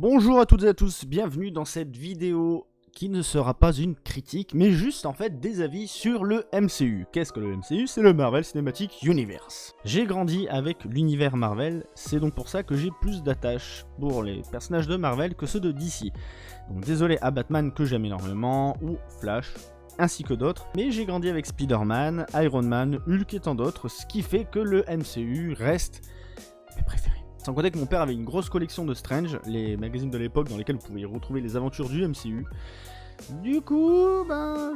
Bonjour à toutes et à tous, bienvenue dans cette vidéo qui ne sera pas une critique, mais juste en fait des avis sur le MCU. Qu'est-ce que le MCU? C'est le Marvel Cinematic Universe. J'ai grandi avec l'univers Marvel, c'est donc pour ça que j'ai plus d'attache pour les personnages de Marvel que ceux de DC. Donc désolé à Batman que j'aime énormément, ou Flash, ainsi que d'autres, mais j'ai grandi avec Spider-Man, Iron Man, Hulk et tant d'autres, ce qui fait que le MCU reste mes préférés. Sans compter que mon père avait une grosse collection de Strange, les magazines de l'époque dans lesquels vous pouviez retrouver les aventures du MCU. Du coup,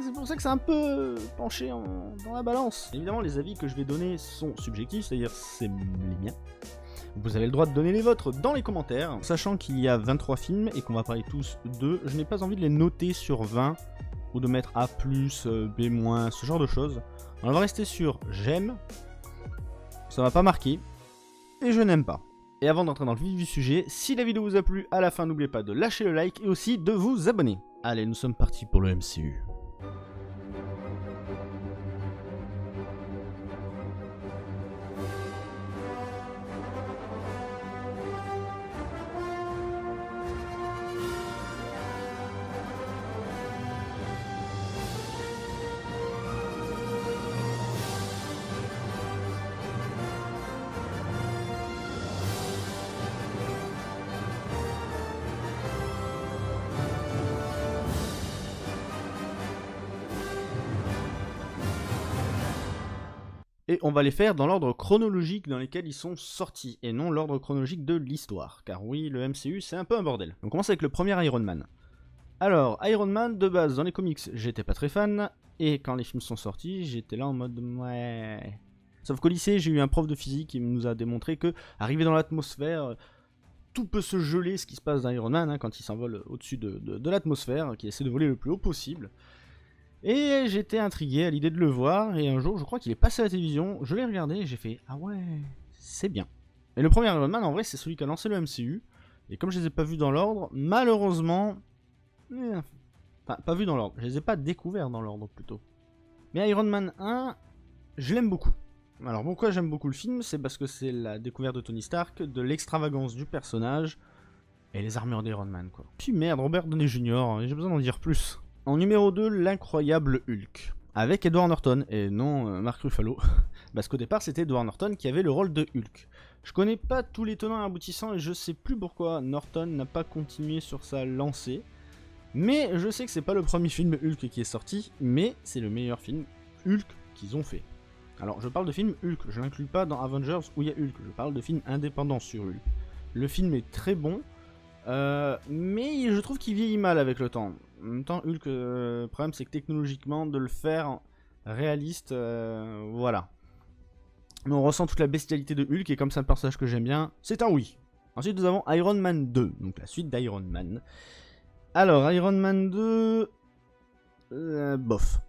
c'est pour ça que c'est un peu penché dans la balance. Évidemment, les avis que je vais donner sont subjectifs, c'est-à-dire c'est les miens. Vous avez le droit de donner les vôtres dans les commentaires. Sachant qu'il y a 23 films et qu'on va parler tous d'eux, je n'ai pas envie de les noter sur 20 ou de mettre A+, B-, ce genre de choses. On va rester sur j'aime, ça m'a pas marqué, et je n'aime pas. Et avant d'entrer dans le vif du sujet, si la vidéo vous a plu, à la fin n'oubliez pas de lâcher le like et aussi de vous abonner. Allez, nous sommes partis pour le MCU. Et on va les faire dans l'ordre chronologique dans lequel ils sont sortis, et non l'ordre chronologique de l'histoire. Car oui, le MCU c'est un peu un bordel. On commence avec le premier Iron Man. Alors, Iron Man, de base, dans les comics, j'étais pas très fan, et quand les films sont sortis, j'étais là en mode ouais. Sauf qu'au lycée, j'ai eu un prof de physique qui nous a démontré que, arrivé dans l'atmosphère, tout peut se geler, ce qui se passe dans Iron Man, quand il s'envole au-dessus de l'atmosphère, qui essaie de voler le plus haut possible. Et j'étais intrigué à l'idée de le voir, et un jour, je crois qu'il est passé à la télévision, je l'ai regardé, et j'ai fait « Ah ouais, c'est bien ». Et le premier Iron Man, en vrai, c'est celui qui a lancé le MCU, et comme je les ai pas vus dans l'ordre, malheureusement... Enfin, pas vus dans l'ordre, je les ai pas découverts dans l'ordre, plutôt. Mais Iron Man 1, je l'aime beaucoup. Alors pourquoi j'aime beaucoup le film? C'est parce que c'est la découverte de Tony Stark, de l'extravagance du personnage, et les armures d'Iron Man, quoi. Puis merde, Robert Downey Jr., j'ai besoin d'en dire plus. En numéro 2, l'incroyable Hulk, avec Edward Norton, et non Mark Ruffalo, parce qu'au départ c'était Edward Norton qui avait le rôle de Hulk. Je connais pas tous les tenants et aboutissants et je sais plus pourquoi Norton n'a pas continué sur sa lancée, mais je sais que c'est pas le premier film Hulk qui est sorti, mais c'est le meilleur film Hulk qu'ils ont fait. Alors je parle de film Hulk, je l'inclus pas dans Avengers où il y a Hulk, je parle de films indépendants sur Hulk. Le film est très bon, mais je trouve qu'il vieillit mal avec le temps. En même temps, Hulk, le problème c'est que technologiquement, de le faire réaliste, voilà. Mais on ressent toute la bestialité de Hulk, et comme c'est un personnage que j'aime bien, c'est un oui. Ensuite, nous avons Iron Man 2, donc la suite d'Iron Man. Alors, Iron Man 2... bof.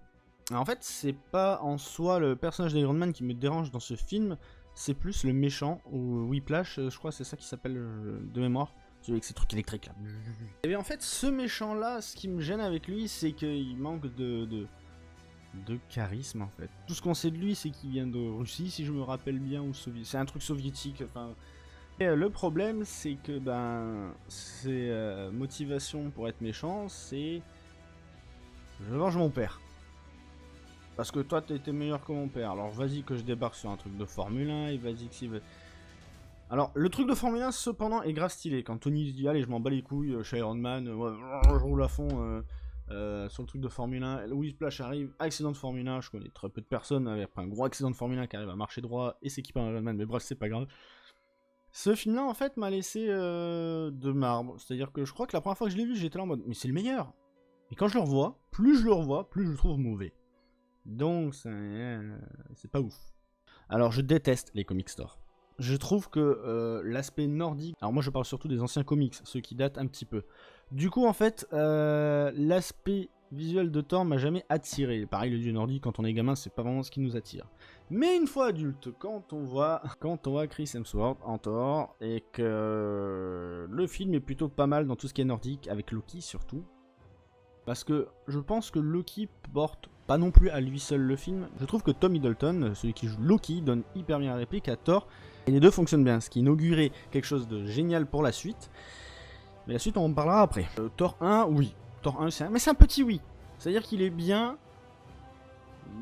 Alors, en fait, c'est pas en soi le personnage d'Iron Man qui me dérange dans ce film, c'est plus le méchant, ou Whiplash, je crois que c'est ça qui s'appelle de mémoire. Celui avec ces trucs électriques là. Et bien en fait, ce méchant là, ce qui me gêne avec lui, c'est qu'il manque de charisme en fait. Tout ce qu'on sait de lui, c'est qu'il vient de Russie, si je me rappelle bien, ou c'est un truc soviétique, enfin... Et le problème, c'est que ses motivations pour être méchant, c'est... Je venge mon père. Parce que toi, t'étais meilleur que mon père, alors vas-y que je débarque sur un truc de Formule 1, et vas-y que si... Alors, le truc de Formule 1, cependant, est grave stylé. Quand Tony dit, allez, je m'en bats les couilles, je suis Iron Man, ouais, je roule à fond sur le truc de Formule 1. Louis Splash arrive, accident de Formule 1, je connais très peu de personnes avec un gros accident de Formule 1 qui arrive à marcher droit et s'équiper en Iron Man, mais bref, c'est pas grave. Ce film-là, en fait, m'a laissé de marbre. C'est-à-dire que je crois que la première fois que je l'ai vu, j'étais là en mode, mais c'est le meilleur. Et quand je le revois, plus je le trouve mauvais. Donc, c'est pas ouf. Alors, je déteste les comic stores. Je trouve que l'aspect nordique... Alors moi je parle surtout des anciens comics, ceux qui datent un petit peu. Du coup en fait, l'aspect visuel de Thor m'a jamais attiré. Pareil, le dieu nordique, quand on est gamin, c'est pas vraiment ce qui nous attire. Mais une fois adulte, quand on voit Chris Hemsworth en Thor, et que le film est plutôt pas mal dans tout ce qui est nordique, avec Loki surtout, parce que je pense que Loki porte pas non plus à lui seul le film. Je trouve que Tom Hiddleston, celui qui joue Loki, donne hyper bien la réplique à Thor, et les deux fonctionnent bien, ce qui inaugurait quelque chose de génial pour la suite. Mais la suite, on en parlera après. Thor 1, oui. Thor 1, mais c'est un petit oui. C'est-à-dire qu'il est bien,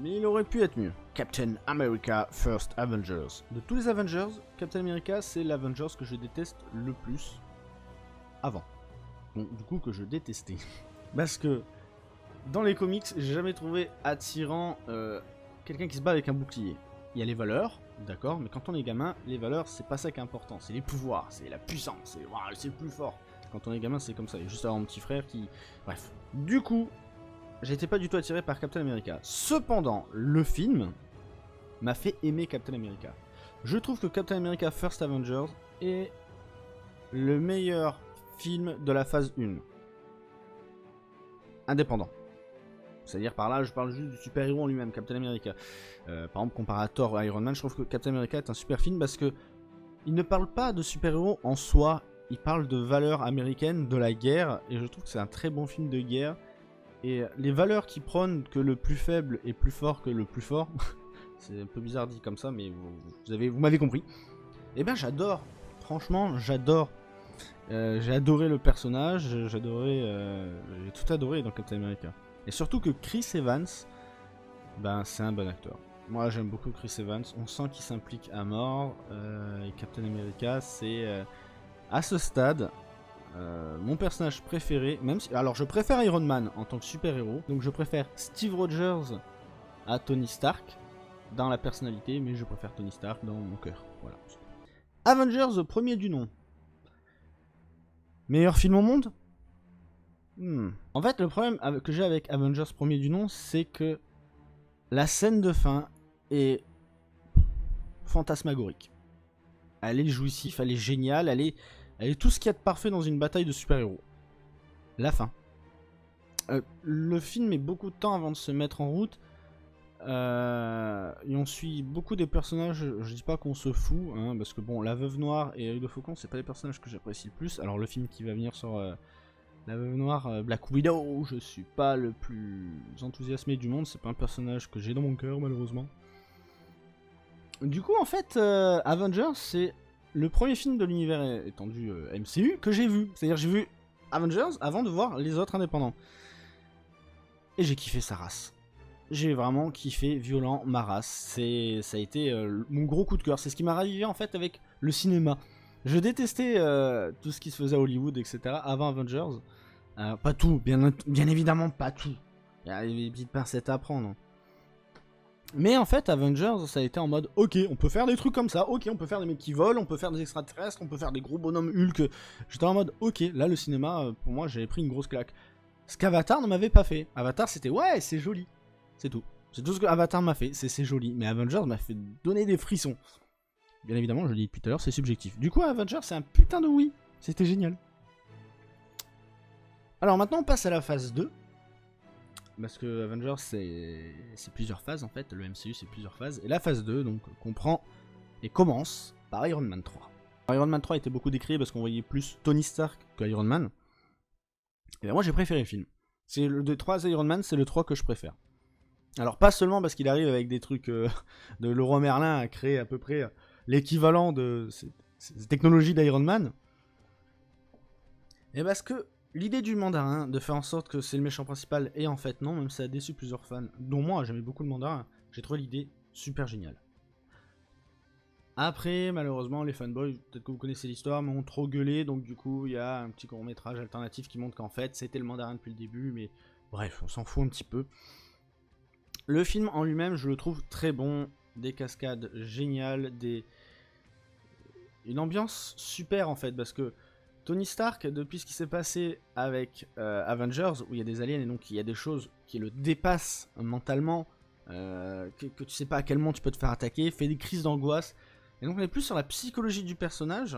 mais il aurait pu être mieux. Captain America First Avengers. De tous les Avengers, Captain America, c'est l'Avengers que je déteste le plus avant. Donc, du coup, que je détestais. Parce que, dans les comics, j'ai jamais trouvé attirant quelqu'un qui se bat avec un bouclier. Il y a les valeurs, d'accord, mais quand on est gamin, les valeurs, c'est pas ça qui est important. C'est les pouvoirs, c'est la puissance, c'est le plus fort. Quand on est gamin, c'est comme ça. Il y a juste avoir mon petit frère qui... Bref. Du coup, j'étais pas du tout attiré par Captain America. Cependant, le film m'a fait aimer Captain America. Je trouve que Captain America First Avengers est le meilleur film de la phase 1. Indépendant. C'est-à-dire par là, je parle juste du super-héros en lui-même, Captain America. Par exemple, comparé à Thor ou Iron Man, je trouve que Captain America est un super film parce que il ne parle pas de super-héros en soi, il parle de valeurs américaines, de la guerre, et je trouve que c'est un très bon film de guerre. Et les valeurs qui prônent que le plus faible est plus fort que le plus fort, c'est un peu bizarre dit comme ça, mais vous m'avez compris. Et ben j'adore, franchement j'adore. J'ai adoré le personnage, j'ai tout adoré dans Captain America. Et surtout que Chris Evans, ben c'est un bon acteur. Moi j'aime beaucoup Chris Evans, on sent qu'il s'implique à mort. Et Captain America, c'est à ce stade mon personnage préféré. Même si, alors je préfère Iron Man en tant que super-héros, donc je préfère Steve Rogers à Tony Stark dans la personnalité, mais je préfère Tony Stark dans mon cœur. Voilà. Avengers, premier du nom. Meilleur film au monde? En fait, le problème que j'ai avec Avengers premier du nom, c'est que la scène de fin est fantasmagorique. Elle est jouissive, elle est géniale, elle est tout ce qu'il y a de parfait dans une bataille de super-héros. La fin. Le film met beaucoup de temps avant de se mettre en route. Et on suit beaucoup des personnages, je dis pas qu'on se fout, hein, parce que bon, la Veuve Noire et Œil de Faucon, c'est pas les personnages que j'apprécie le plus. Alors le film qui va venir sur la Veuve Noire, Black Widow, je suis pas le plus enthousiasmé du monde, c'est pas un personnage que j'ai dans mon cœur malheureusement. Du coup en fait, Avengers c'est le premier film de l'univers étendu MCU que j'ai vu. C'est-à-dire j'ai vu Avengers avant de voir les autres indépendants. Et j'ai kiffé sa race. J'ai vraiment kiffé violent ma race. Ça a été mon gros coup de cœur. C'est ce qui m'a ravivé en fait avec le cinéma. Je détestais tout ce qui se faisait à Hollywood, etc. avant Avengers. Pas tout, bien évidemment pas tout. Il y a des petites pincettes à prendre. Mais en fait, Avengers, ça a été en mode ok, on peut faire des trucs comme ça. Ok, on peut faire des mecs qui volent, on peut faire des extraterrestres, on peut faire des gros bonhommes Hulk. J'étais en mode ok, là le cinéma, pour moi, j'avais pris une grosse claque. Ce qu'Avatar ne m'avait pas fait. Avatar, c'était ouais, c'est joli. C'est tout. C'est tout ce que Avatar m'a fait. C'est joli. Mais Avengers m'a fait donner des frissons. Bien évidemment, je le dis depuis tout à l'heure, c'est subjectif. Du coup, Avengers, c'est un putain de oui. C'était génial. Alors maintenant, on passe à la phase 2. Parce que Avengers, c'est plusieurs phases en fait. Le MCU, c'est plusieurs phases. Et la phase 2, donc, comprend et commence par Iron Man 3. Alors, Iron Man 3 était beaucoup décrié parce qu'on voyait plus Tony Stark que Iron Man. Et bien, moi, j'ai préféré le film. C'est le des 3 Iron Man, c'est le 3 que je préfère. Alors pas seulement parce qu'il arrive avec des trucs de Leroy Merlin à créer à peu près l'équivalent de ces technologies d'Iron Man. Et parce que l'idée du mandarin de faire en sorte que c'est le méchant principal, et en fait non, même si ça a déçu plusieurs fans, dont moi j'aimais beaucoup le mandarin, j'ai trouvé l'idée super géniale. Après, malheureusement, les fanboys, peut-être que vous connaissez l'histoire, m'ont trop gueulé, donc du coup il y a un petit court-métrage alternatif qui montre qu'en fait c'était le mandarin depuis le début, mais bref, on s'en fout un petit peu. Le film en lui-même, je le trouve très bon, des cascades géniales, une ambiance super en fait, parce que Tony Stark, depuis ce qui s'est passé avec Avengers, où il y a des aliens et donc il y a des choses qui le dépassent mentalement, que tu sais pas à quel moment tu peux te faire attaquer, fait des crises d'angoisse, et donc on est plus sur la psychologie du personnage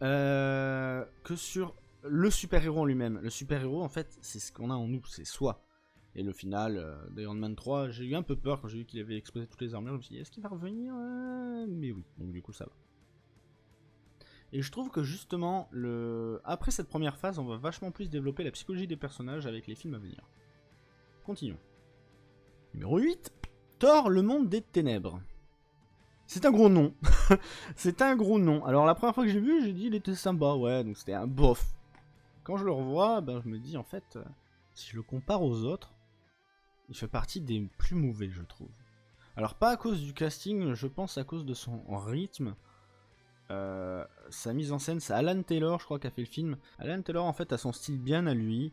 que sur le super-héros en lui-même. Le super-héros en fait, c'est ce qu'on a en nous, c'est soi. Et le final d'Iron Man 3, j'ai eu un peu peur quand j'ai vu qu'il avait explosé toutes les armures. Je me suis dit, est-ce qu'il va revenir mais oui, donc du coup ça va. Et je trouve que justement, après cette première phase, on va vachement plus développer la psychologie des personnages avec les films à venir. Continuons. Numéro 8, Thor, le monde des ténèbres. C'est un gros nom. C'est un gros nom. Alors la première fois que j'ai vu, j'ai dit il était sympa, ouais, donc c'était un bof. quand je le revois, ben, je me dis en fait, si je le compare aux autres, il fait partie des plus mauvais, je trouve. Alors pas à cause du casting, je pense à cause de son rythme, sa mise en scène. C'est Alan Taylor, je crois, qui a fait le film. Alan Taylor en fait a son style bien à lui,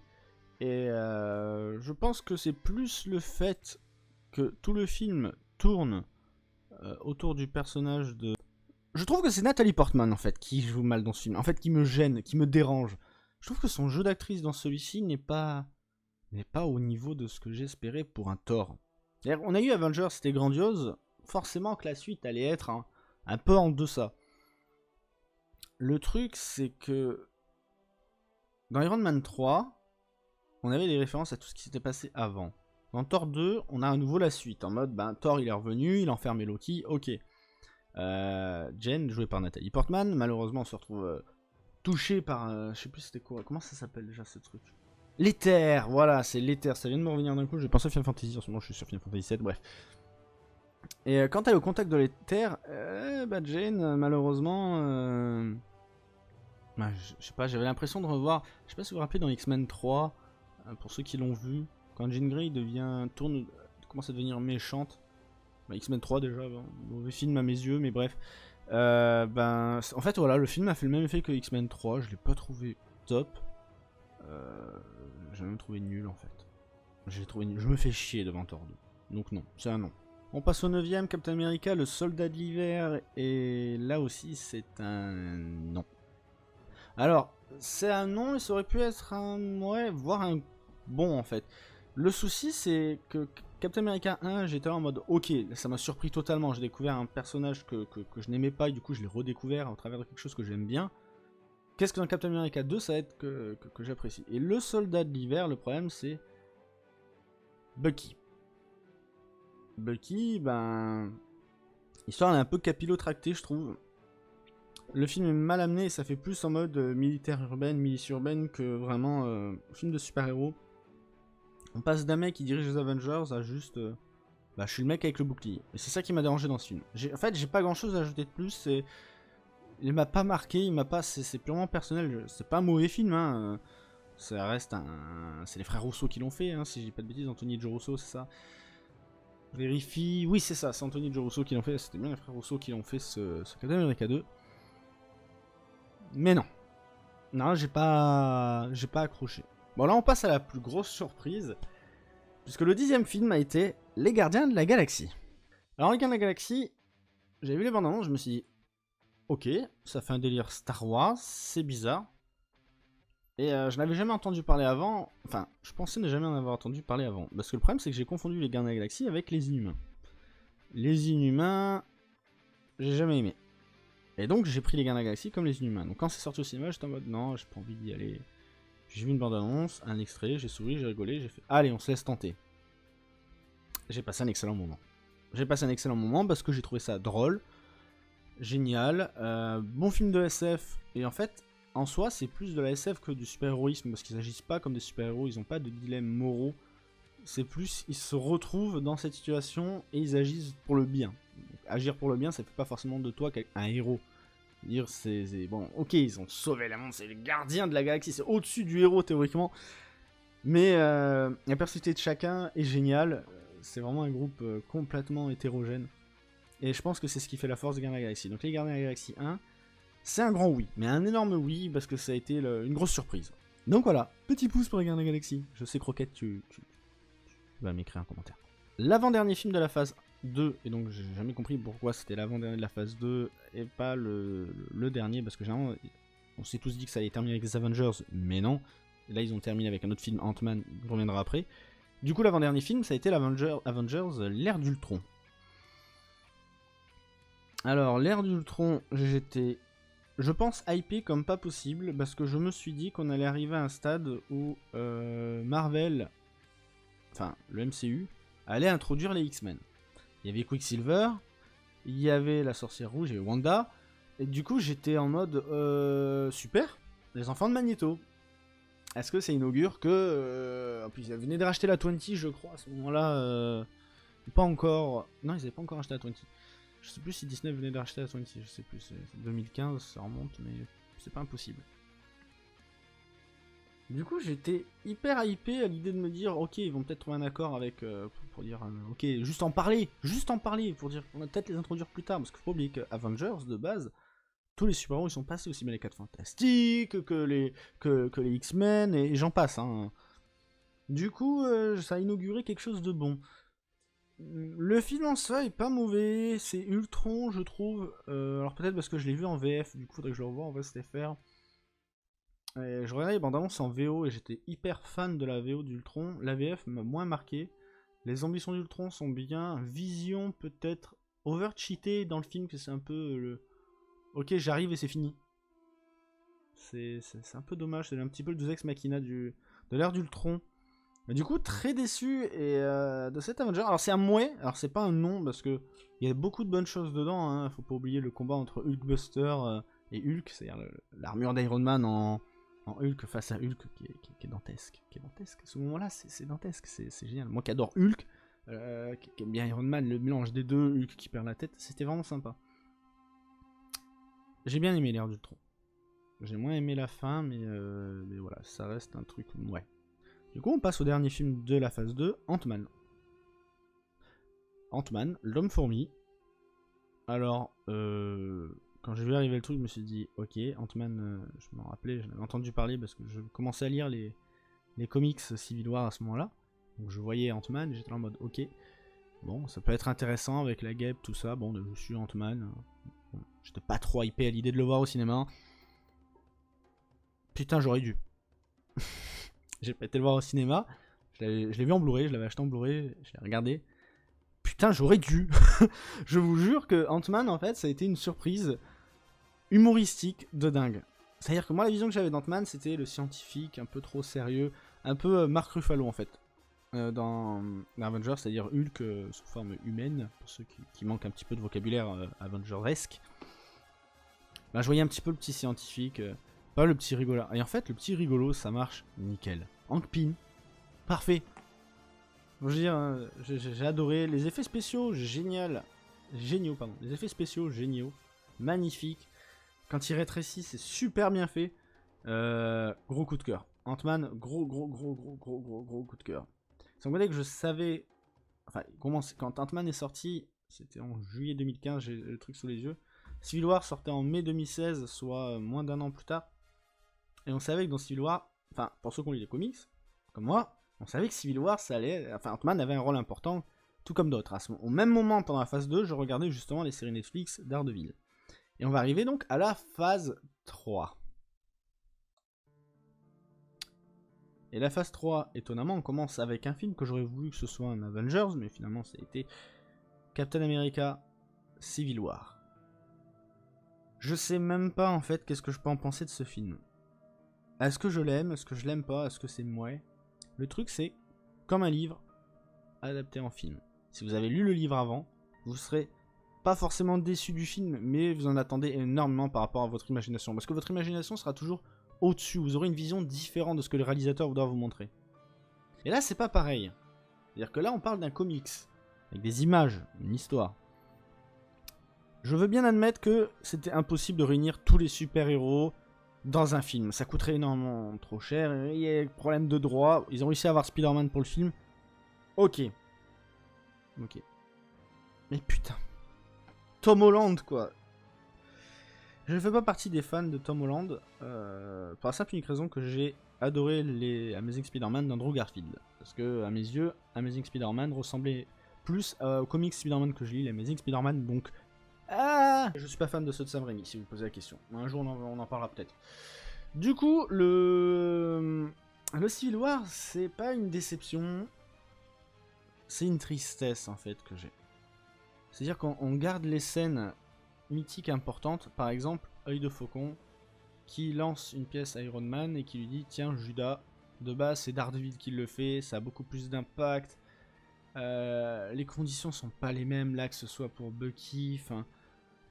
et je pense que c'est plus le fait que tout le film tourne autour du personnage de... Je trouve que c'est Nathalie Portman en fait qui joue mal dans ce film, en fait qui me gêne, qui me dérange. Je trouve que son jeu d'actrice dans celui-ci n'est pas au niveau de ce que j'espérais pour un Thor. On a eu Avengers, c'était grandiose, forcément que la suite allait être un peu en deçà. Le truc c'est que dans Iron Man 3, on avait des références à tout ce qui s'était passé avant. Dans Thor 2, on a à nouveau la suite, en mode, ben, Thor il est revenu, il a enfermé Loki, ok. Jen, jouée par Nathalie Portman, malheureusement on se retrouve touchée par, je sais plus c'était quoi, comment ça s'appelle déjà ce truc? L'éther, voilà, c'est l'éther, ça vient de me revenir d'un coup, j'ai pensé à Final Fantasy, en ce moment je suis sur Final Fantasy 7, bref. Et quand elle est au contact de l'éther, bah Jane, malheureusement, bah, je sais pas, j'avais l'impression de revoir, je sais pas si vous vous rappelez dans X-Men 3, pour ceux qui l'ont vu, quand Jean Grey commence à devenir méchante, bah, X-Men 3 déjà, bon, mauvais film à mes yeux, mais bref. Ben, en fait voilà, le film a fait le même effet que X-Men 3, je l'ai pas trouvé top. J'ai même trouvé nul en fait. J'ai trouvé nul. Je me fais chier devant Thor 2. Donc non, c'est un non. On passe au 9ème, Captain America, le soldat de l'hiver, et là aussi c'est un non. Alors, c'est un non, et ça aurait pu être un ouais, voire un bon en fait. Le souci c'est que Captain America 1, j'étais en mode ok, ça m'a surpris totalement, j'ai découvert un personnage que je n'aimais pas, et du coup je l'ai redécouvert au travers de quelque chose que j'aime bien. Qu'est-ce que dans Captain America 2, ça va être que j'apprécie. Et le soldat de l'hiver, le problème c'est Bucky. Bucky, ben... L'histoire elle est un peu capillotractée, je trouve. Le film est mal amené et ça fait plus en mode militaire urbaine, milice urbaine que vraiment film de super-héros. On passe d'un mec qui dirige les Avengers à juste... bah, je suis le mec avec le bouclier. Et c'est ça qui m'a dérangé dans ce film. En fait, j'ai pas grand-chose à ajouter de plus. Il m'a pas marqué, il m'a pas... C'est purement personnel. C'est pas un mauvais film, hein. Ça reste un... C'est les frères Rousseau qui l'ont fait, hein, si j'ai pas de bêtises. Anthony et Joe Russo, c'est ça. Je vérifie... Oui, c'est ça, c'est Anthony et Joe Russo qui l'ont fait. C'était bien les frères Rousseau qui l'ont fait, ce Captain America 2. Mais non. Non, j'ai pas accroché. Bon, là, on passe à la plus grosse surprise. Puisque le 10ème film a été Les Gardiens de la Galaxie. Alors, Les Gardiens de la Galaxie, j'avais vu les bandes annonces, je me suis dit... Ok, ça fait un délire Star Wars, c'est bizarre. Et je n'avais jamais entendu parler avant. Enfin, je pensais ne jamais en avoir entendu parler avant. Parce que le problème, c'est que j'ai confondu les Gardiens de la Galaxie avec les Inhumains. Les Inhumains, j'ai jamais aimé. Et donc, j'ai pris les Gardiens de la Galaxie comme les Inhumains. Donc, quand c'est sorti au cinéma, j'étais en mode non, j'ai pas envie d'y aller. J'ai vu une bande-annonce, un extrait, j'ai souri, j'ai rigolé, j'ai fait allez, on se laisse tenter. J'ai passé un excellent moment. J'ai passé un excellent moment parce que j'ai trouvé ça drôle, génial, bon film de SF. Et en fait, en soi, c'est plus de la SF que du super-héroïsme, parce qu'ils n'agissent pas comme des super-héros, ils n'ont pas de dilemmes moraux. C'est plus, ils se retrouvent dans cette situation et ils agissent pour le bien. Donc, agir pour le bien, ça fait pas forcément de toi un héros. Dire, c'est bon, ok, ils ont sauvé le monde, c'est les gardiens de la galaxie, c'est au-dessus du héros théoriquement. Mais la personnalité de chacun est géniale. C'est vraiment un groupe complètement hétérogène. Et je pense que c'est ce qui fait la force des Gardiens de la Galaxie. Donc les Gardiens de la Galaxie 1, c'est un grand oui, mais un énorme oui parce que ça a été une grosse surprise. Donc voilà, petit pouce pour les Gardiens de la Galaxie. Je sais Croquette, tu vas m'écrire un commentaire. L'avant-dernier film de la phase 2, et donc j'ai jamais compris pourquoi c'était l'avant-dernier de la phase 2 et pas le dernier, parce que généralement on s'est tous dit que ça allait terminer avec les Avengers, mais non. Et là ils ont terminé avec un autre film, Ant-Man, on reviendra après. Du coup l'avant-dernier film, ça a été Avengers, l'ère d'Ultron. Alors, l'ère d'Ultron, j'étais, je pense, hypé comme pas possible, parce que je me suis dit qu'on allait arriver à un stade où Marvel, enfin le MCU, allait introduire les X-Men. Il y avait Quicksilver, il y avait la sorcière rouge, il y avait Wanda, et du coup j'étais en mode super, les enfants de Magneto. Est-ce que ça inaugure que... en plus ils venaient de racheter la 20, je crois, à ce moment-là, pas encore... Non, ils n'avaient pas encore acheté la 20. Je sais plus si Disney venait de racheter la 20, je sais plus, c'est 2015, ça remonte, mais c'est pas impossible. Du coup, j'étais hyper hypé à l'idée de me dire, ok, ils vont peut-être trouver un accord avec, pour dire, ok, juste en parler, pour dire, on va peut-être les introduire plus tard, parce qu'il faut pas oublier que Avengers, de base, tous les super-héros, ils sont passés aussi bien les 4 Fantastiques, que les X-Men, et j'en passe, hein. Du coup, ça a inauguré quelque chose de bon. Le film en soi est pas mauvais, c'est Ultron, je trouve, alors peut-être parce que je l'ai vu en VF, du coup, faudrait que je le revoie en VSTFR. Je regardais les bandes annonces en VO et j'étais hyper fan de la VO d'Ultron. La VF m'a moins marqué. Les ambitions d'Ultron sont bien. Vision peut-être over-cheaté dans le film, que c'est un peu le... Ok, j'arrive et c'est fini. C'est un peu dommage, c'est un petit peu le Deus Ex Machina de l'ère d'Ultron. Mais du coup, très déçu de cet Avenger. Alors c'est un mouais, alors c'est pas un non, parce que il y a beaucoup de bonnes choses dedans. Hein. Faut pas oublier le combat entre Hulkbuster et Hulk, c'est-à-dire l'armure d'Iron Man en Hulk face à Hulk qui est dantesque. Ce moment-là, c'est dantesque, c'est génial. Moi qui adore Hulk, qui aime bien Iron Man, le mélange des deux, Hulk qui perd la tête, c'était vraiment sympa. J'ai bien aimé l'ère d'Ultron. J'ai moins aimé la fin, mais voilà, ça reste un truc ouais. Du coup, on passe au dernier film de la phase 2, Ant-Man. Ant-Man, l'homme-fourmi. Alors, quand j'ai vu arriver le truc, je me suis dit, ok, Ant-Man, je m'en rappelais, j'en avais entendu parler parce que je commençais à lire les comics Civil War à ce moment-là. Donc je voyais Ant-Man et j'étais en mode, ok, bon, ça peut être intéressant avec la guêpe, tout ça. Bon, je suis Ant-Man. Bon, j'étais pas trop hypé à l'idée de le voir au cinéma. Putain, j'aurais dû. J'ai pas été le voir au cinéma. Je l'ai vu en Blu-ray, je l'avais acheté en Blu-ray, je l'ai regardé. Putain, j'aurais dû. Je vous jure que Ant-Man, en fait, ça a été une surprise humoristique de dingue. C'est-à-dire que moi, la vision que j'avais d'Ant-Man, c'était le scientifique, un peu trop sérieux, un peu Mark Ruffalo, en fait. Dans Avengers, c'est-à-dire Hulk sous forme humaine, pour ceux qui manquent un petit peu de vocabulaire Avengers-esque. Bah, je voyais un petit peu le petit scientifique, pas le petit rigolo. Et en fait, le petit rigolo, ça marche nickel. Hank Pym, parfait. Je veux dire, j'ai adoré. Les effets spéciaux, géniaux, pardon. Les effets spéciaux, géniaux. Magnifiques. Quand il rétrécit, c'est super bien fait. Gros coup de cœur. Ant-Man, gros coup de cœur. Sans compter que je savais... Enfin, quand Ant-Man est sorti, c'était en juillet 2015, j'ai le truc sous les yeux. Civil War sortait en mai 2016, soit moins d'un an plus tard. Et on savait que dans Civil War, enfin, pour ceux qui ont lu les comics, comme moi, on savait que Civil War, ça allait... Enfin, Ant-Man avait un rôle important, tout comme d'autres. Au même moment, pendant la phase 2, je regardais justement les séries Netflix d'Daredevil. Et on va arriver donc à la phase 3. Et la phase 3, étonnamment, on commence avec un film que j'aurais voulu que ce soit un Avengers, mais finalement ça a été Captain America Civil War. Je sais même pas en fait qu'est-ce que je peux en penser de ce film. Est-ce que je l'aime? Est-ce que je l'aime pas? Est-ce que c'est mouais? Le truc c'est comme un livre adapté en film. Si vous avez lu le livre avant, vous serez pas forcément déçu du film, mais vous en attendez énormément par rapport à votre imagination. Parce que votre imagination sera toujours au-dessus, vous aurez une vision différente de ce que le réalisateur doit vous montrer. Et là, c'est pas pareil. C'est-à-dire que là, on parle d'un comics, avec des images, une histoire. Je veux bien admettre que c'était impossible de réunir tous les super-héros dans un film. Ça coûterait énormément trop cher, il y a des problèmes de droit, ils ont réussi à avoir Spider-Man pour le film. Ok. Mais putain. Tom Holland, quoi. Je ne fais pas partie des fans de Tom Holland, pour la simple et unique raison que j'ai adoré les Amazing Spider-Man d'Andrew Garfield. Parce que, à mes yeux, Amazing Spider-Man ressemblait plus au comics Spider-Man que je lis, les Amazing Spider-Man, donc... Ah, je suis pas fan de ceux de Sam Raimi, si vous me posez la question. Un jour, on en parlera peut-être. Du coup, le Civil War, c'est pas une déception, c'est une tristesse, en fait, que j'ai. C'est-à-dire qu'on garde les scènes mythiques importantes, par exemple, Œil de Faucon, qui lance une pièce à Iron Man et qui lui dit « Tiens, Judas, de base, c'est Daredevil qui le fait, ça a beaucoup plus d'impact, les conditions sont pas les mêmes, là, que ce soit pour Bucky, enfin,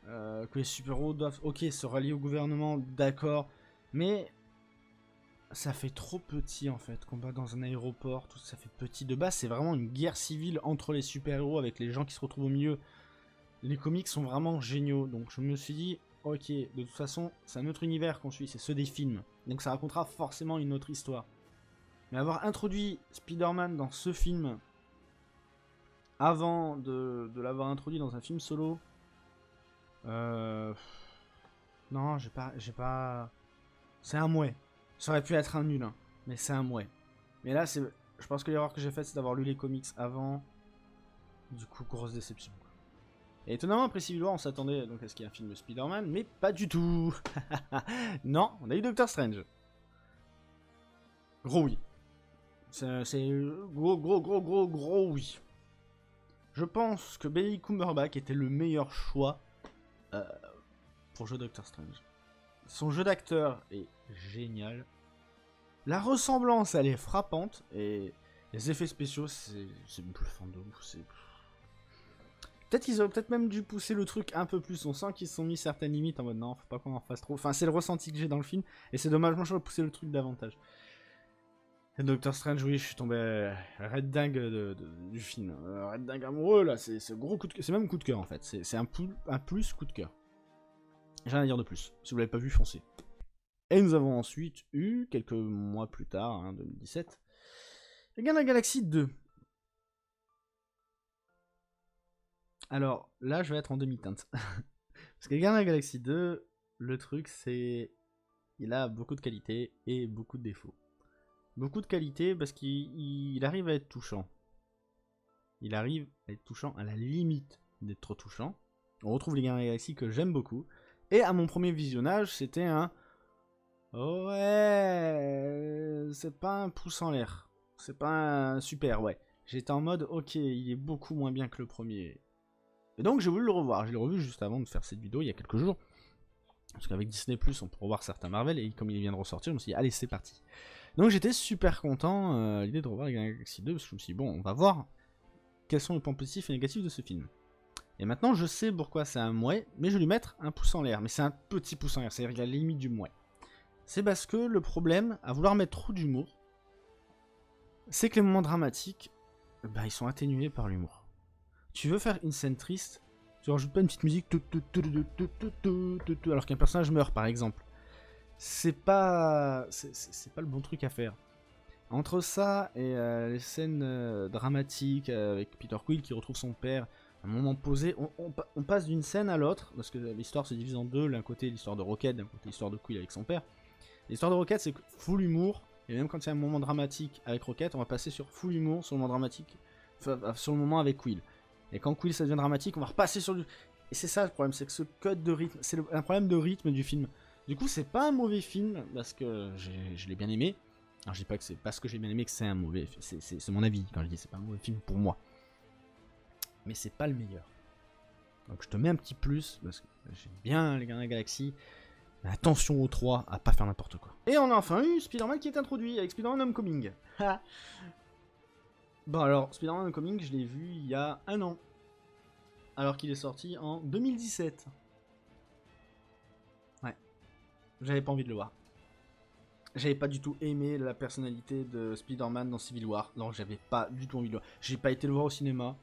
que les super-héros doivent, ok, se rallier au gouvernement, d'accord, mais ça fait trop petit, en fait, combat dans un aéroport, tout ça fait petit. De base, c'est vraiment une guerre civile entre les super-héros avec les gens qui se retrouvent au milieu. Les comics sont vraiment géniaux, donc je me suis dit, ok, de toute façon, c'est un autre univers qu'on suit, c'est ceux des films. Donc ça racontera forcément une autre histoire. Mais avoir introduit Spider-Man dans ce film, avant de l'avoir introduit dans un film solo, non, j'ai pas... C'est un mouais. Ça aurait pu être un nul, hein, mais c'est un mouais. Mais là, je pense que l'erreur que j'ai faite, c'est d'avoir lu les comics avant. Du coup, grosse déception. Et étonnamment, après Civil War, on s'attendait donc à ce qu'il y ait un film de Spider-Man, mais pas du tout. Non, on a eu Doctor Strange. Gros oui. C'est gros oui. Je pense que Benedict Cumberbatch était le meilleur choix pour jouer Doctor Strange. Son jeu d'acteur est génial. La ressemblance, elle est frappante. Et les effets spéciaux, c'est bluffant de ouf. Peut-être qu'ils auraient peut-être même dû pousser le truc un peu plus. On sent qu'ils se sont mis certaines limites en mode non, faut pas qu'on en fasse trop. Enfin, c'est le ressenti que j'ai dans le film. Et c'est dommage, moi j'aurais poussé le truc davantage. Et Doctor Strange, oui, je suis tombé red dingue du film. Red dingue amoureux, là, c'est gros coup de cœur. C'est même coup de cœur en fait. C'est un plus coup de cœur. J'ai rien à dire de plus. Si vous l'avez pas vu, foncez. Et nous avons ensuite eu, quelques mois plus tard, hein, 2017, les Gardiens de la Galaxie 2. Alors, là, je vais être en demi-teinte. Parce que les Gardiens de la Galaxie 2, le truc, c'est... Il a beaucoup de qualités et beaucoup de défauts. Beaucoup de qualités parce qu'il arrive à être touchant. Il arrive à être touchant à la limite d'être trop touchant. On retrouve les Gardiens de la Galaxie que j'aime beaucoup. Et à mon premier visionnage, c'était un... Ouais... C'est pas un pouce en l'air. C'est pas un super, ouais. J'étais en mode, ok, il est beaucoup moins bien que le premier. Et donc j'ai voulu le revoir. Je l'ai revu juste avant de faire cette vidéo, il y a quelques jours. Parce qu'avec Disney+, on peut revoir certains Marvel. Et comme il vient de ressortir, je me suis dit, allez, c'est parti. Donc j'étais super content à l'idée de revoir les Gardiens de la Galaxie 2. Parce que je me suis dit, bon, on va voir quels sont les points positifs et négatifs de ce film. Et maintenant, je sais pourquoi c'est un mouais, mais je vais lui mettre un pouce en l'air. Mais c'est un petit pouce en l'air, c'est-à-dire la limite du mouais. C'est parce que le problème, à vouloir mettre trop d'humour, c'est que les moments dramatiques, bah, ils sont atténués par l'humour. Tu veux faire une scène triste, tu rajoutes pas une petite musique alors qu'un personnage meurt, par exemple. C'est pas le bon truc à faire. Entre ça et les scènes dramatiques avec Peter Quill qui retrouve son père, à un moment posé, on passe d'une scène à l'autre, parce que l'histoire se divise en deux, d'un côté l'histoire de Rocket, d'un côté l'histoire de Quill avec son père. L'histoire de Rocket, c'est full humour, et même quand il y a un moment dramatique avec Rocket, on va passer sur full humour, sur le moment dramatique, sur le moment avec Quill. Et quand Quill ça devient dramatique, on va repasser sur du... Et c'est ça le problème, c'est que ce code de rythme, c'est un problème de rythme du film. Du coup, c'est pas un mauvais film, parce que je l'ai bien aimé. Alors je dis pas que c'est parce que j'ai bien aimé que c'est un mauvais film, c'est mon avis quand je dis c'est pas un mauvais film pour moi. Mais c'est pas le meilleur. Donc je te mets un petit plus, parce que j'aime bien les Gardiens de la Galaxie. Mais attention aux 3 à pas faire n'importe quoi. Et on a enfin eu Spider-Man qui est introduit avec Spider-Man Homecoming. Bon alors, Spider-Man Homecoming, je l'ai vu il y a un an. Alors qu'il est sorti en 2017. Ouais. J'avais pas envie de le voir. J'avais pas du tout aimé la personnalité de Spider-Man dans Civil War. Non, j'avais pas du tout envie de le voir. J'ai pas été le voir au cinéma.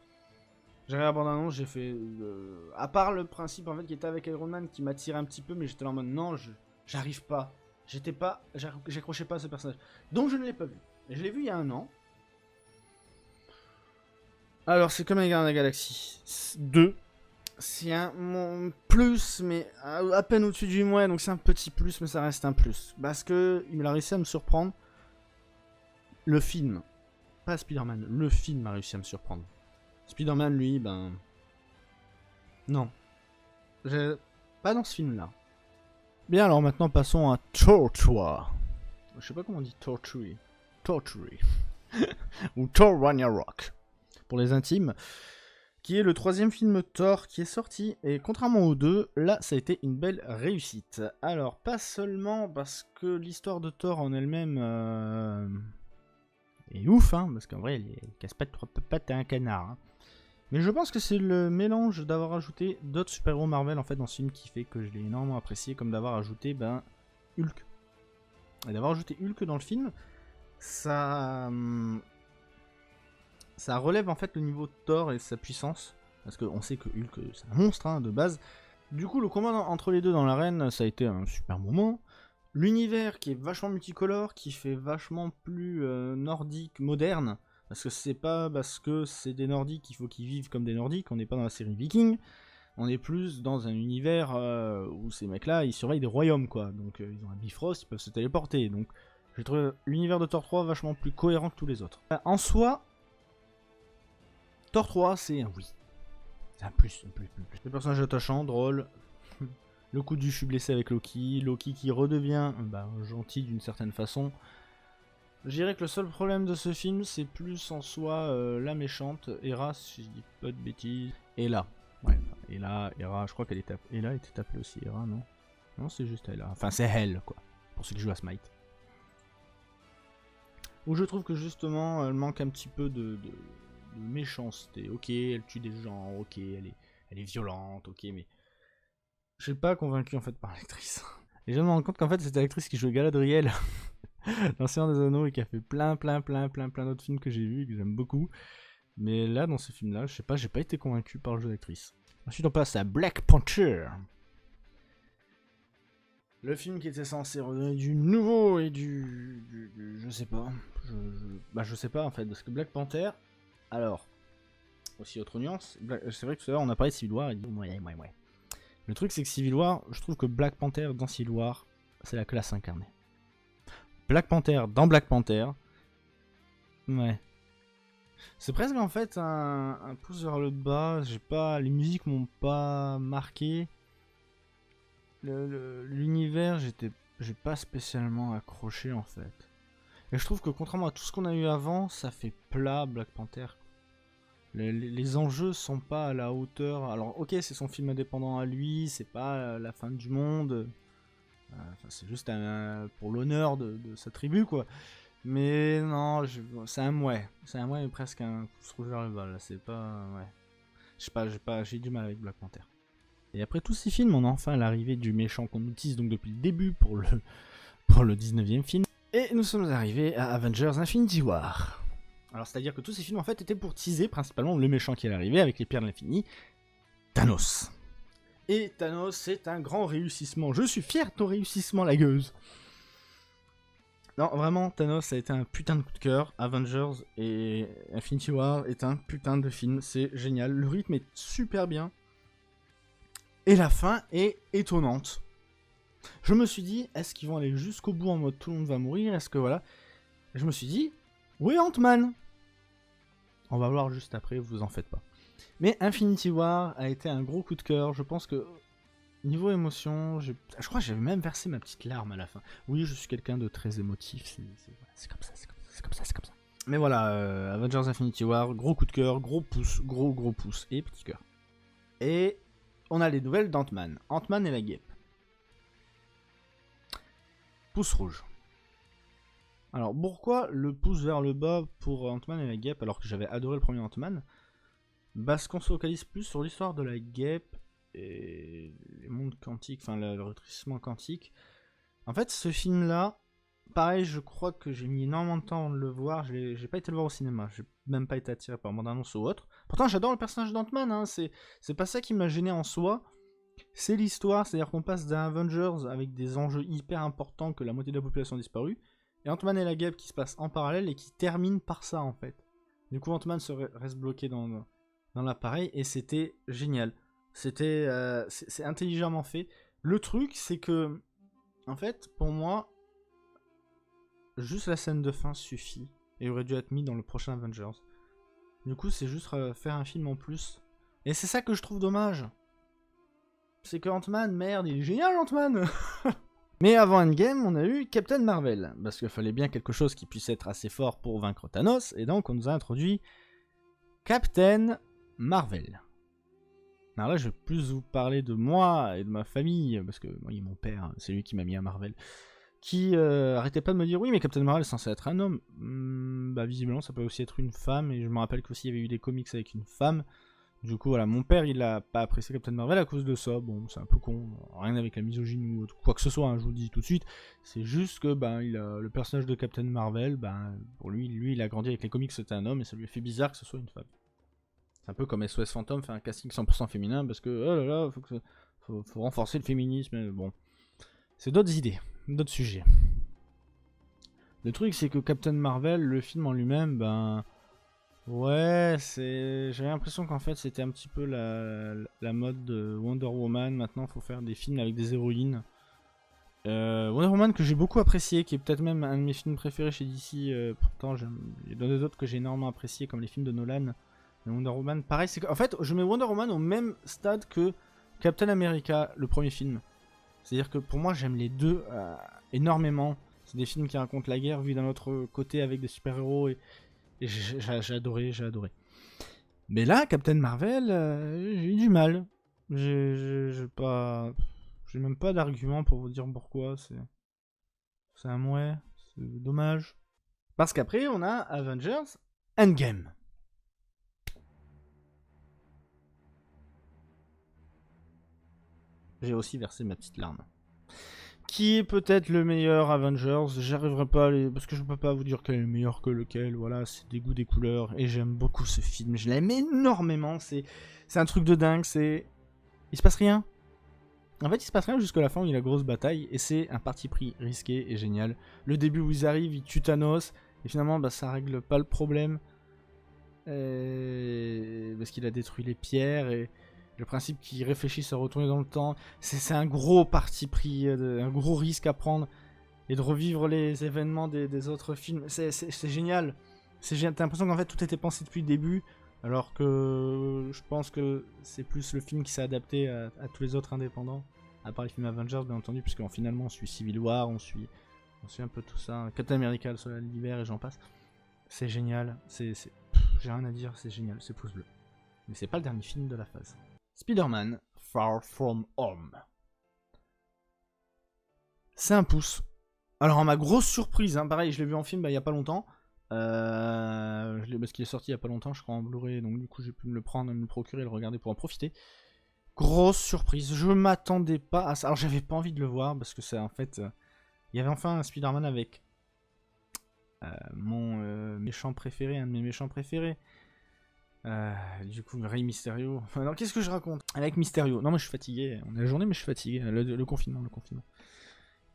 J'ai regardé la bande-annonce, j'ai fait... À part le principe en fait qui était avec Iron Man qui m'attirait un petit peu, mais j'étais là en mode non, j'arrive pas. J'accrochais pas à ce personnage. Donc je ne l'ai pas vu. Et je l'ai vu il y a un an. Alors c'est comme les Gardiens de la Galaxie 2. C'est un plus, mais à peine au-dessus du moins, donc c'est un petit plus, mais ça reste un plus. Parce que il a réussi à me surprendre. Le film, pas Spider-Man, le film a réussi à me surprendre. Spider-Man, lui, ben... Non. Pas dans ce film-là. Bien, alors maintenant, passons à Torchwood. Je sais pas comment on dit Torchwood. Torchwood. Ou Thor Ragnarok. Pour les intimes. Qui est le 3e film Thor qui est sorti. Et contrairement aux deux, là, ça a été une belle réussite. Alors, pas seulement parce que l'histoire de Thor en elle-même... est ouf, hein. Parce qu'en vrai, elle casse pas de 3 pattes à un canard, hein. Mais je pense que c'est le mélange d'avoir ajouté d'autres super-héros Marvel en fait dans ce film qui fait que je l'ai énormément apprécié, comme d'avoir ajouté Hulk. Et d'avoir ajouté Hulk dans le film, ça relève en fait le niveau de Thor et sa puissance, parce qu'on sait que Hulk c'est un monstre hein, de base, Du coup, le combat entre les deux dans l'arène, ça a été un super moment. L'univers qui est vachement multicolore, qui fait vachement plus nordique, moderne. Parce que c'est pas parce que c'est des nordiques qu'il faut qu'ils vivent comme des nordiques, on n'est pas dans la série Viking. On est plus dans un univers où ces mecs-là, ils surveillent des royaumes, quoi. Donc ils ont un Bifrost, ils peuvent se téléporter. Donc je trouve l'univers de Thor 3 vachement plus cohérent que tous les autres. En soi, Thor 3, c'est un oui. C'est un plus. Le personnage attachant, drôle. Le coup du je suis blessé avec Loki. Loki qui redevient gentil d'une certaine façon. Je dirais que le seul problème de ce film, c'est plus en soi la méchante, Hera, si je dis pas de bêtises. Hela. Ouais, Hela, Hera, je crois qu'elle était Hela était appelée aussi Hera, non? Non, c'est juste Hela. Enfin, c'est Hel, quoi. Pour ceux qui jouent à Smite. Où je trouve que justement, elle manque un petit peu de méchanceté. Ok, elle tue des gens, ok, elle est violente, ok, mais je suis pas convaincu en fait par l'actrice. Et je me rends compte qu'en fait c'était l'actrice qui jouait Galadriel dans Seigneur des Anneaux et qui a fait plein d'autres films que j'ai vus et que j'aime beaucoup. Mais là, dans ce film-là, je sais pas, j'ai pas été convaincu par le jeu d'actrice. Ensuite, on passe à Black Panther. Le film qui était censé redonner du nouveau et je sais pas. Je sais pas en fait, parce que Black Panther, alors, aussi autre nuance, c'est vrai que tout à l'heure on a parlé de Civil War et dit ouais. Le truc c'est que Civil War, je trouve que Black Panther dans Civil War, c'est la classe incarnée. Black Panther dans Black Panther, ouais. C'est presque en fait un pouce vers le bas, les musiques m'ont pas marqué. L'univers, j'ai pas spécialement accroché en fait. Et je trouve que contrairement à tout ce qu'on a eu avant, ça fait plat Black Panther. Les enjeux sont pas à la hauteur. Alors ok, c'est son film indépendant à lui, c'est pas la fin du monde. C'est juste pour l'honneur de sa tribu quoi. Mais non, c'est un mouais. C'est un mouais mais presque un pouce rouge vers le bas. Là, c'est pas... Ouais. Je sais pas, j'ai du mal avec Black Panther. Et après tous ces films, on a enfin l'arrivée du méchant qu'on utilise donc depuis le début pour le 19e film. Et nous sommes arrivés à Avengers Infinity War. Alors c'est à dire que tous ces films en fait étaient pour teaser principalement le méchant qui est arrivé avec les pierres de l'infini, Thanos. Et Thanos c'est un grand réussissement. Je suis fier de ton réussissement la gueuse. Non vraiment Thanos a été un putain de coup de cœur. Avengers et Infinity War est un putain de film. C'est génial. Le rythme est super bien. Et la fin est étonnante. Je me suis dit, est-ce qu'ils vont aller jusqu'au bout en mode tout le monde va mourir? Est-ce que voilà? Et je me suis dit, oui Ant-Man. On va voir juste après, vous en faites pas. Mais Infinity War a été un gros coup de cœur. Je pense que niveau émotion, je crois que j'avais même versé ma petite larme à la fin. Oui, je suis quelqu'un de très émotif. C'est comme ça. Mais voilà, Avengers Infinity War, gros coup de cœur, gros pouce, gros pouce et petit cœur. Et on a les nouvelles d'Ant-Man. Ant-Man et la guêpe. Pouce rouge. Alors pourquoi le pouce vers le bas pour Ant-Man et la guêpe alors que j'avais adoré le premier Ant-Man? Parce qu'on se focalise plus sur l'histoire de la guêpe et les mondes quantiques, enfin le rétrécissement quantique. En fait ce film là, pareil je crois que j'ai mis énormément de temps à le voir, j'ai pas été le voir au cinéma, j'ai même pas été attiré par bande-annonce ou autre. Pourtant j'adore le personnage d'Ant-Man, hein, c'est pas ça qui m'a gêné en soi. C'est l'histoire, c'est-à-dire qu'on passe d'un Avengers avec des enjeux hyper importants que la moitié de la population a disparu, et Ant-Man et la guêpe qui se passent en parallèle et qui terminent par ça en fait. Du coup Ant-Man reste bloqué dans l'appareil et c'était génial. C'est intelligemment fait. Le truc c'est que, en fait, pour moi, juste la scène de fin suffit et aurait dû être mis dans le prochain Avengers. Du coup c'est juste faire un film en plus. Et c'est ça que je trouve dommage. C'est que Ant-Man, merde, il est génial Ant-Man. Mais avant Endgame, on a eu Captain Marvel, parce qu'il fallait bien quelque chose qui puisse être assez fort pour vaincre Thanos, et donc on nous a introduit Captain Marvel. Alors là, je vais plus vous parler de moi et de ma famille, parce que moi, mon père, c'est lui qui m'a mis à Marvel, qui arrêtait pas de me dire, oui, mais Captain Marvel est censé être un homme. Bah visiblement, ça peut aussi être une femme, et je me rappelle qu'aussi il y avait eu des comics avec une femme. Du coup, voilà, mon père, il a pas apprécié Captain Marvel à cause de ça. Bon, c'est un peu con, rien avec la misogynie ou quoi que ce soit, hein, je vous le dis tout de suite. C'est juste que le personnage de Captain Marvel, pour lui, il a grandi avec les comics, c'était un homme, et ça lui a fait bizarre que ce soit une femme. C'est un peu comme SOS Phantom fait un casting 100% féminin, parce que, oh là là, faut faut renforcer le féminisme, mais bon. C'est d'autres idées, d'autres sujets. Le truc, c'est que Captain Marvel, le film en lui-même, ben... Ouais, j'avais l'impression qu'en fait, c'était un petit peu la mode de Wonder Woman. Maintenant, il faut faire des films avec des héroïnes. Wonder Woman que j'ai beaucoup apprécié, qui est peut-être même un de mes films préférés chez DC. Pourtant, il y en a d'autres que j'ai énormément apprécié, comme les films de Nolan. Mais Wonder Woman, pareil, c'est en fait, je mets Wonder Woman au même stade que Captain America, le premier film. C'est-à-dire que pour moi, j'aime les deux énormément. C'est des films qui racontent la guerre vue d'un autre côté avec des super-héros et j'ai adoré, j'ai adoré. Mais là, Captain Marvel, j'ai eu du mal. J'ai même pas d'argument pour vous dire pourquoi. C'est un mouais, c'est dommage. Parce qu'après, on a Avengers Endgame. J'ai aussi versé ma petite larme. Qui est peut-être le meilleur Avengers? J'arriverai pas à les... Parce que je peux pas vous dire quel est le meilleur que lequel. Voilà, c'est des goûts, des couleurs. Et j'aime beaucoup ce film. Je l'aime énormément. C'est un truc de dingue. Il se passe rien. En fait, il se passe rien jusqu'à la fin où il y a la grosse bataille. Et c'est un parti pris risqué et génial. Le début où ils arrivent, ils tuent Thanos. Et finalement, bah, ça règle pas le problème. Parce qu'il a détruit les pierres. Et le principe qu'ils réfléchissent à retourner dans le temps. C'est un gros parti pris, un gros risque à prendre. Et de revivre les événements des autres films. C'est génial. T'as l'impression qu'en fait tout était pensé depuis le début. Alors que je pense que c'est plus le film qui s'est adapté à tous les autres indépendants. À part les films Avengers, bien entendu, puisque finalement on suit Civil War, on suit un peu tout ça. Captain America, le Soleil d'hiver et j'en passe. C'est génial. J'ai rien à dire, c'est génial, c'est pouce bleu. Mais c'est pas le dernier film de la phase. Spider-Man Far From Home. C'est un pouce. Alors, à ma grosse surprise, hein, pareil, je l'ai vu en film il y a pas longtemps. Parce qu'il est sorti il y a pas longtemps, je crois, en Blu-ray. Donc, du coup, j'ai pu me le prendre, me le procurer, le regarder pour en profiter. Grosse surprise. Je m'attendais pas à ça. Alors, j'avais pas envie de le voir parce que c'est en fait. Il y avait enfin un Spider-Man avec mon méchant préféré, un de mes méchants préférés. Du coup, Rey Mysterio. Alors, qu'est-ce que je raconte? Avec Mysterio. Non, mais je suis fatigué. On est la journée, mais je suis fatigué. Le confinement.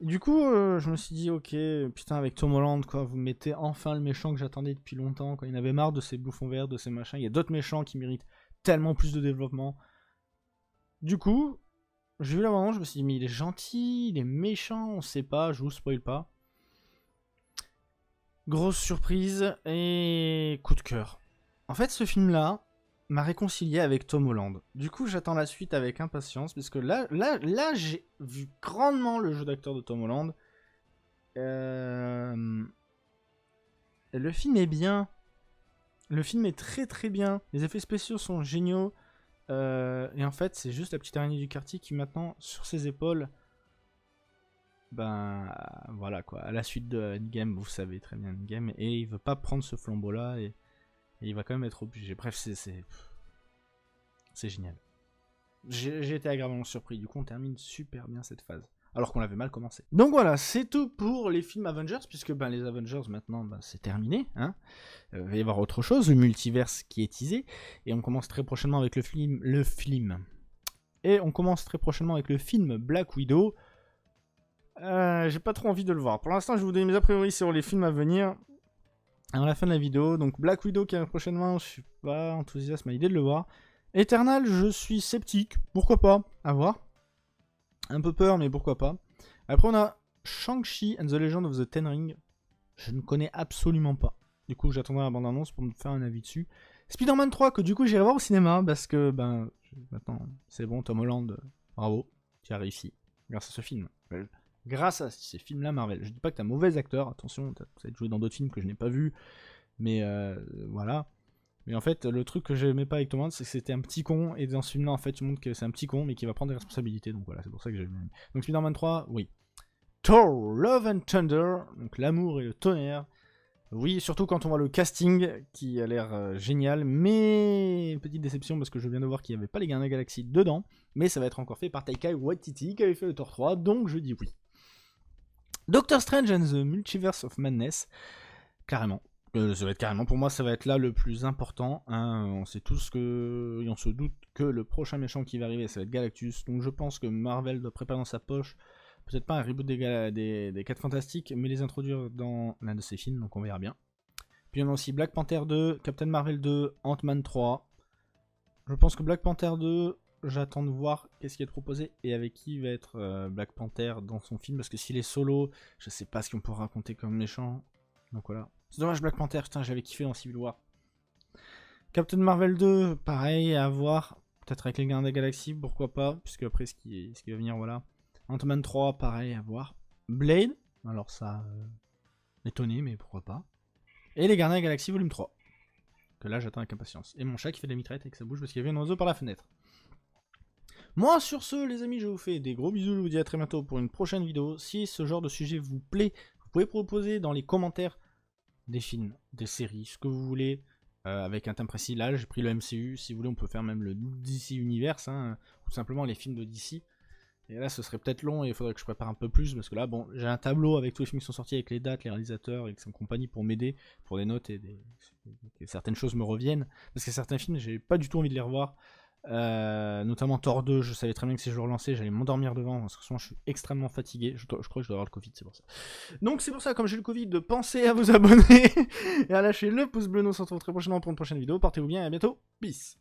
Du coup, je me suis dit, ok, putain, avec Tom Holland, quoi, vous mettez enfin le méchant que j'attendais depuis longtemps, quoi. Il y en avait marre de ces bouffons verts, de ces machins. Il y a d'autres méchants qui méritent tellement plus de développement. Du coup, j'ai vu la moment, je me suis dit, mais il est gentil, il est méchant, on sait pas, je vous spoil pas. Grosse surprise et coup de cœur. En fait, ce film-là m'a réconcilié avec Tom Holland. Du coup, j'attends la suite avec impatience, parce que là j'ai vu grandement le jeu d'acteur de Tom Holland. Le film est bien. Le film est très très bien. Les effets spéciaux sont géniaux. Et en fait, c'est juste la petite araignée du quartier qui maintenant, sur ses épaules, ben voilà quoi. À la suite de Endgame, vous savez très bien Endgame, et il veut pas prendre ce flambeau-là, et il va quand même être obligé. Bref, c'est génial. J'ai été agréablement surpris. Du coup, on termine super bien cette phase. Alors qu'on l'avait mal commencé. Donc voilà, c'est tout pour les films Avengers, puisque ben, les Avengers, maintenant, ben, c'est terminé. Hein. Il va y avoir autre chose, le multiverse qui est teasé. Et on commence très prochainement avec le film. Et on commence très prochainement avec le film Black Widow. J'ai pas trop envie de le voir. Pour l'instant, je vais vous donner mes a priori sur les films à venir à la fin de la vidéo. Donc Black Widow qui arrive prochainement, je suis pas enthousiaste à l'idée de le voir. Eternal, je suis sceptique, pourquoi pas, à voir. Un peu peur, mais pourquoi pas. Après, on a Shang-Chi and the Legend of the Ten Ring. Je ne connais absolument pas. Du coup, j'attendrai la bande-annonce pour me faire un avis dessus. Spider-Man 3, que du coup, j'irai voir au cinéma, parce que, ben, maintenant, c'est bon, Tom Holland, bravo, tu as réussi, grâce à ce film. Grâce à ces films-là, Marvel. Je dis pas que t'es un mauvais acteur, attention, t'as peut-être joué dans d'autres films que je n'ai pas vus, mais voilà. Mais en fait, le truc que j'aimais pas avec Tom Holland, c'est que c'était un petit con, et dans ce film-là, en fait, tu montres que c'est un petit con, mais qui va prendre des responsabilités, donc voilà, c'est pour ça que j'ai aimé. Donc Spider-Man 3, oui. Thor, Love and Thunder, donc l'amour et le tonnerre. Oui, surtout quand on voit le casting, qui a l'air génial, mais petite déception, parce que je viens de voir qu'il n'y avait pas les Gardiens de la Galaxie dedans, mais ça va être encore fait par Taika Waititi, qui avait fait le Thor 3, donc je dis oui. Doctor Strange and the Multiverse of Madness, carrément. Ça va être carrément, pour moi, ça va être là le plus important. Hein. On sait tous que, et on se doute que le prochain méchant qui va arriver, ça va être Galactus. Donc je pense que Marvel doit préparer dans sa poche, peut-être pas un reboot des 4 Fantastiques, mais les introduire dans l'un de ses films, donc on verra bien. Puis on a aussi Black Panther 2, Captain Marvel 2, Ant-Man 3. Je pense que Black Panther 2, j'attends de voir qu'est-ce qui est proposé et avec qui va être Black Panther dans son film, parce que s'il est solo, je sais pas ce qu'on peut raconter comme méchant. Donc voilà. C'est dommage Black Panther, putain, j'avais kiffé dans Civil War. Captain Marvel 2, pareil, à voir. Peut-être avec les Gardiens de la Galaxie, pourquoi pas, puisque après ce qui va venir, voilà. Ant-Man 3, pareil, à voir. Blade, alors ça m'étonnait, mais pourquoi pas. Et les Gardiens de la Galaxie volume 3. Que là j'attends avec impatience. Et mon chat qui fait de la mitraillette avec sa bouche parce qu'il y avait un oiseau par la fenêtre. Moi sur ce les amis, je vous fais des gros bisous, je vous dis à très bientôt pour une prochaine vidéo. Si ce genre de sujet vous plaît, vous pouvez proposer dans les commentaires des films, des séries, ce que vous voulez, avec un thème précis. Là j'ai pris le MCU, si vous voulez on peut faire même le DC Universe, hein, ou simplement les films de DC. Et là ce serait peut-être long et il faudrait que je prépare un peu plus, parce que là bon, j'ai un tableau avec tous les films qui sont sortis, avec les dates, les réalisateurs et compagnie pour m'aider, pour des notes et que certaines choses me reviennent. Parce que certains films j'ai pas du tout envie de les revoir. Notamment Thor 2, je savais très bien que si je le relançais, j'allais m'endormir devant, parce que souvent je suis extrêmement fatigué. Je crois que je dois avoir le Covid, c'est pour ça. Donc c'est pour ça, comme j'ai le Covid, de penser à vous abonner et à lâcher le pouce bleu. Nous on se retrouve très prochainement pour une prochaine vidéo. Portez-vous bien et à bientôt. Peace.